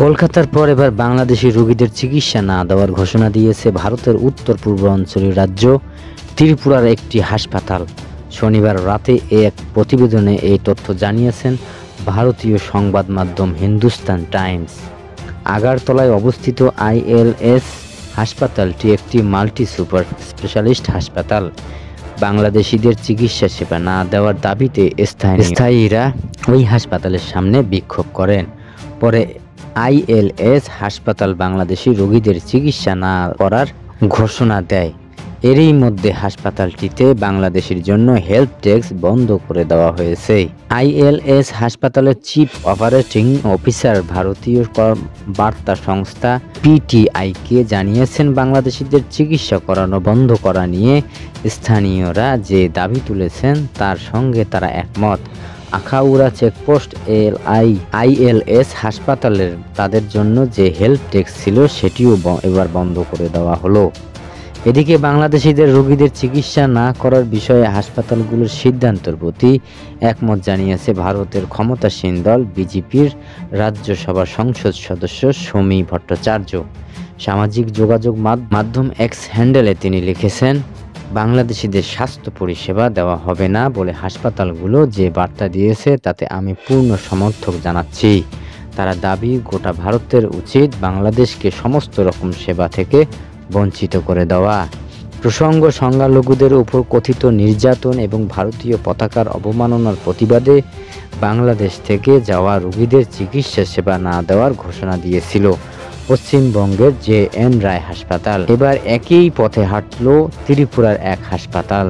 কলকাতার পর এবার বাংলাদেশি রোগীদের চিকিৎসা না দেওয়ার ঘোষণা দিয়েছে ভারতের উত্তর পূর্বাঞ্চলীয় রাজ্য ত্রিপুরার একটি হাসপাতাল। শনিবার রাতে এক প্রতিবেদনে এই তথ্য জানিয়েছেন ভারতীয় সংবাদ মাধ্যম হিন্দুস্তান টাইমস। আগারতলায় অবস্থিত আইএলএস হাসপাতালটি একটি মাল্টি সুপার স্পেশালিস্ট হাসপাতাল। বাংলাদেশিদের চিকিৎসা সেবা না দেওয়ার দাবিতে স্থায়ীরা ওই হাসপাতালের সামনে বিক্ষোভ করেন। পরে আইএলএস হাসপাতাল বাংলাদেশি রোগীদের চিকিৎসা না করার ঘোষণা দেয়। এরই মধ্যে হাসপাতালটিতে বাংলাদেশের জন্য হেল্প ডেস্ক বন্ধ করে দেওয়া হয়েছে। আইএলএস হাসপাতালের চিফ অপারেটিং অফিসার ভারতীয় বার্তা সংস্থা পিটিআইকে জানিয়েছেন, বাংলাদেশিদের চিকিৎসা করানো বন্ধ করা নিয়ে স্থানীয়রা যে দাবি তুলেছেন তার সঙ্গে তারা একমত। আখাউড়া চেকপোস্ট আইএলএস হাসপাতালের তাদের জন্য যে হেল্প ডেস্ক ছিল সেটিও এবার বন্ধ করে দেওয়া হলো। এদিকে বাংলাদেশিদের রোগীদের চিকিৎসা না করার বিষয়ে হাসপাতালগুলোর সিদ্ধান্তের প্রতি একমত জানিয়েছে ভারতের ক্ষমতাসীন দল বিজেপির রাজ্যসভা সংসদ সদস্য সমী ভট্টাচার্য। সামাজিক যোগাযোগ মাধ্যম এক্স হ্যান্ডেলে তিনি লিখেছেন, বাংলাদেশিদের স্বাস্থ্য পরিষেবা দেওয়া হবে না বলে হাসপাতালগুলো যে বার্তা দিয়েছে তাতে আমি পূর্ণ সমর্থন জানাচ্ছি। তারা দাবি গোটা ভারতের উচিত বাংলাদেশকে সমস্ত রকম সেবা থেকে বঞ্চিত করে দেওয়া। প্রসঙ্গ সংখ্যালঘুদের উপর কথিত নির্যাতন এবং ভারতীয় পতাকার অবমাননার প্রতিবাদে বাংলাদেশ থেকে যাওয়া রোগীদের চিকিৎসা সেবা না দেওয়ার ঘোষণা দিয়েছিল পশ্চিমবঙ্গের জে এন রায় হাসপাতাল। এবার একই পথে হাঁটল ত্রিপুরার এক হাসপাতাল।